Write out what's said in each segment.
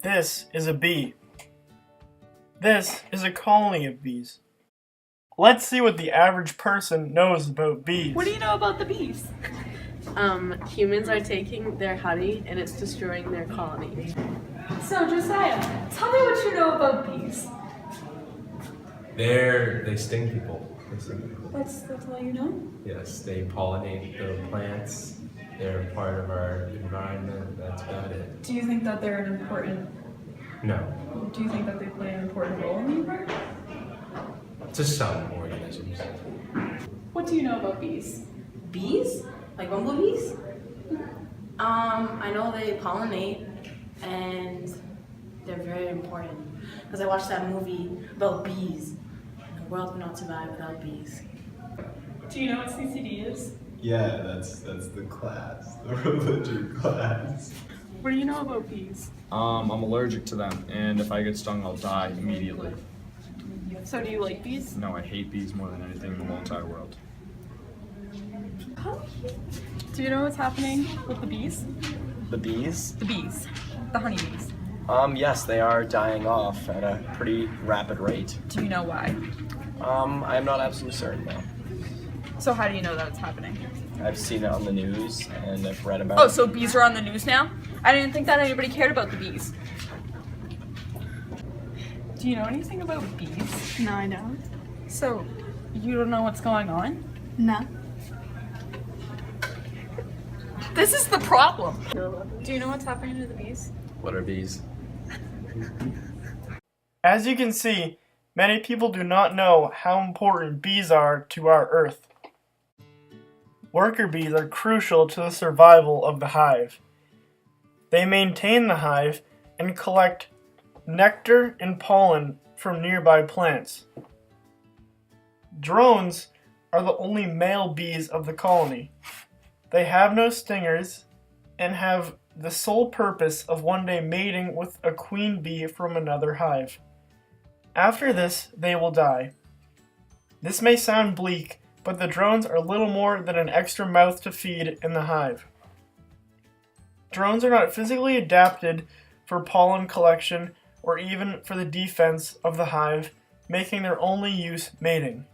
This is a bee. This is a colony of bees. Let's see what the average person knows about bees. What do you know about the bees? Humans are taking their honey and it's destroying their colony. So, Josiah, tell me what you know about bees. They sting people. That's all you know? Yes, they pollinate the plants. They're part of our environment. That's about it. Do you think that they're an important... No, Do you think that they play an important role in the environment? just some organisms. What do you know about bees? Bees? Like bumblebees? I know they pollinate and they're very important. Because I watched that movie about bees. And the world would not survive without bees. Do you know what CCD is? Yeah, that's the class, the religion class. What do you know about bees? I'm allergic to them, and if I get stung, I'll die immediately. So do you like bees? No, I hate bees more than anything in the whole entire world. Do you know what's happening with the bees? The bees? The bees. The honeybees. Yes, they are dying off at a pretty rapid rate. Do you know why? I'm not absolutely certain though. So how do you know that it's happening? I've seen it on the news and I've read about Oh, it. so bees are on the news now? I didn't think that anybody cared about the bees. Do you know anything about bees? No, I don't. So, you don't know what's going on? No. This is the problem. Do you know what's happening to the bees? What are bees? As you can see, many people do not know how important bees are to our Earth. Worker bees are crucial to the survival of the hive. They maintain the hive and collect nectar and pollen from nearby plants. Drones are the only male bees of the colony. They have no stingers and have the sole purpose of one day mating with a queen bee from another hive. After this, they will die. This may sound bleak, but the drones are little more than an extra mouth to feed in the hive. Drones are not physically adapted for pollen collection or even for the defense of the hive, making their only use mating.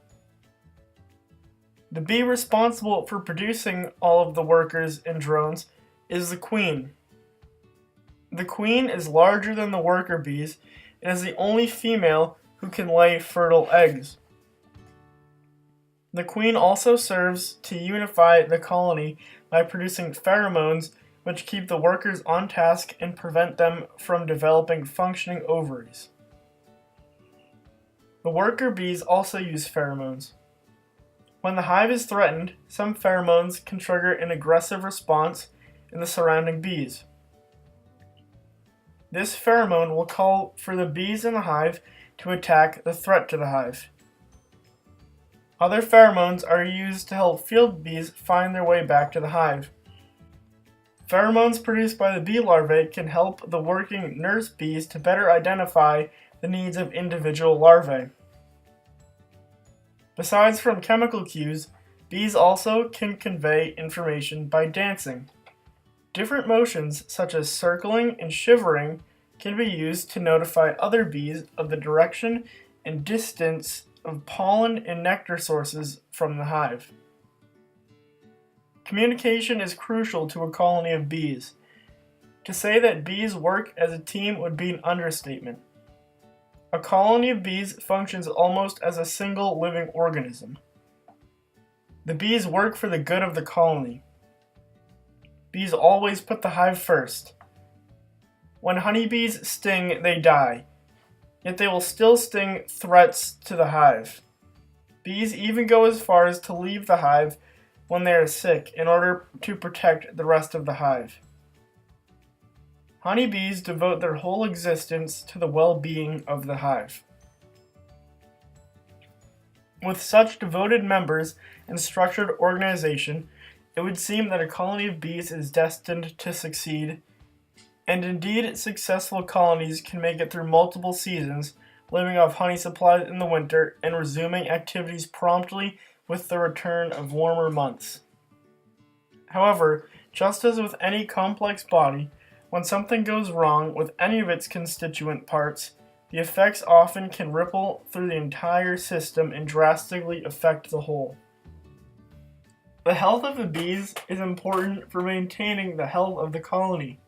The bee responsible for producing all of the workers and drones is the queen. The queen is larger than the worker bees and is the only female who can lay fertile eggs. The queen also serves to unify the colony by producing pheromones which keep the workers on task and prevent them from developing functioning ovaries. The worker bees also use pheromones. When the hive is threatened, some pheromones can trigger an aggressive response in the surrounding bees. This pheromone will call for the bees in the hive to attack the threat to the hive. Other pheromones are used to help field bees find their way back to the hive. Pheromones produced by the bee larvae can help the working nurse bees to better identify the needs of individual larvae. Besides from chemical cues, bees also can convey information by dancing. Different motions, such as circling and shivering, can be used to notify other bees of the direction and distance of pollen and nectar sources from the hive. Communication is crucial to a colony of bees. To say that bees work as a team would be an understatement. A colony of bees functions almost as a single living organism. The bees work for the good of the colony. Bees always put the hive first. When honeybees sting, they die, yet they will still sting threats to the hive. Bees even go as far as to leave the hive when they are sick in order to protect the rest of the hive. Honeybees devote their whole existence to the well-being of the hive. With such devoted members and structured organization, it would seem that a colony of bees is destined to succeed, and indeed successful colonies can make it through multiple seasons, living off honey supplies in the winter and resuming activities promptly with the return of warmer months. However, just as with any complex body, When something goes wrong with any of its constituent parts, the effects often can ripple through the entire system and drastically affect the whole. The health of the bees is important for maintaining the health of the colony.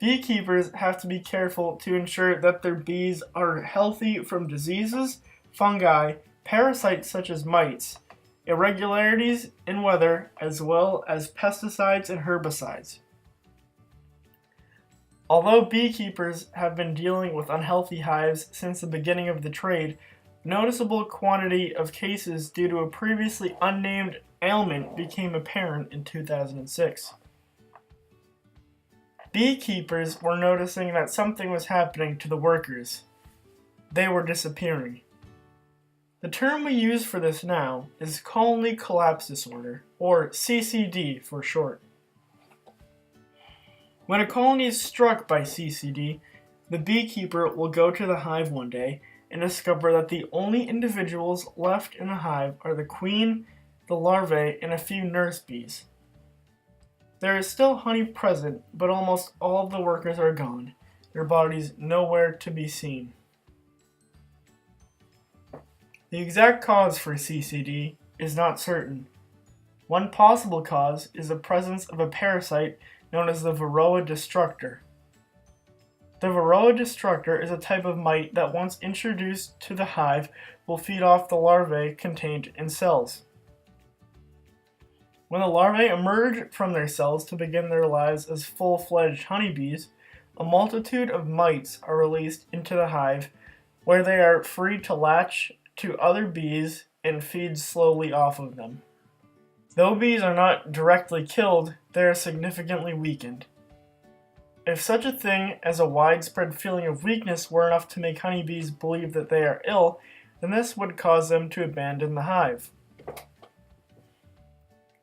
Beekeepers have to be careful to ensure that their bees are healthy from diseases, fungi, parasites such as mites, irregularities in weather, as well as pesticides and herbicides. Although beekeepers have been dealing with unhealthy hives since the beginning of the trade, noticeable quantity of cases due to a previously unnamed ailment became apparent in 2006. Beekeepers were noticing that something was happening to the workers. They were disappearing. The term we use for this now is colony collapse disorder, or CCD for short. When a colony is struck by CCD, the beekeeper will go to the hive one day and discover that the only individuals left in the hive are the queen, the larvae, and a few nurse bees. There is still honey present, but almost all of the workers are gone, their bodies nowhere to be seen. The exact cause for CCD is not certain. One possible cause is the presence of a parasite known as the Varroa destructor. The Varroa destructor is a type of mite that once introduced to the hive will feed off the larvae contained in cells. When the larvae emerge from their cells to begin their lives as full-fledged honeybees, a multitude of mites are released into the hive where they are free to latch to other bees and feed slowly off of them. Though bees are not directly killed, they are significantly weakened. If such a thing as a widespread feeling of weakness were enough to make honeybees believe that they are ill, then this would cause them to abandon the hive.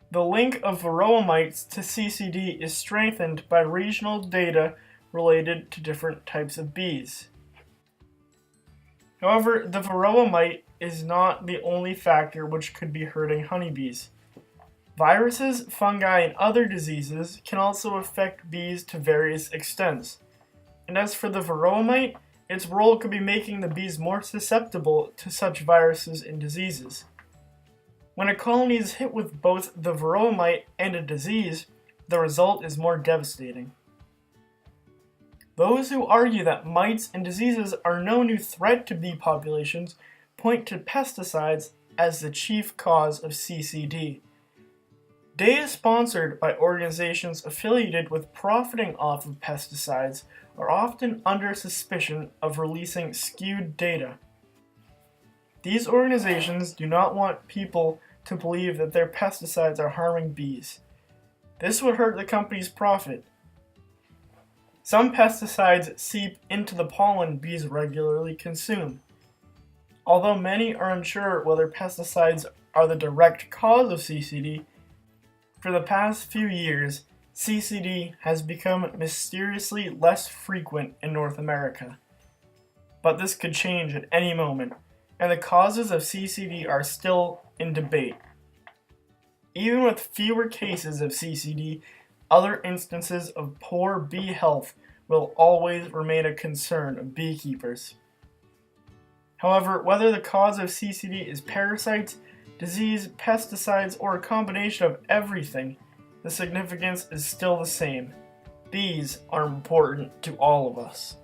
The link of Varroa mites to CCD is strengthened by regional data related to different types of bees. However, the Varroa mite is not the only factor which could be hurting honeybees. Viruses, fungi, and other diseases can also affect bees to various extents. And as for the Varroa mite, its role could be making the bees more susceptible to such viruses and diseases. When a colony is hit with both the Varroa mite and a disease, the result is more devastating. Those who argue that mites and diseases are no new threat to bee populations point to pesticides as the chief cause of CCD. Data sponsored by organizations affiliated with profiting off of pesticides are often under suspicion of releasing skewed data. These organizations do not want people to believe that their pesticides are harming bees. This would hurt the company's profit. Some pesticides seep into the pollen bees regularly consume. Although many are unsure whether pesticides are the direct cause of CCD, for the past few years, CCD has become mysteriously less frequent in North America. But this could change at any moment, and the causes of CCD are still in debate. Even with fewer cases of CCD, other instances of poor bee health will always remain a concern of beekeepers. However, whether the cause of CCD is parasites, disease, pesticides, or a combination of everything, the significance is still the same. Bees are important to all of us.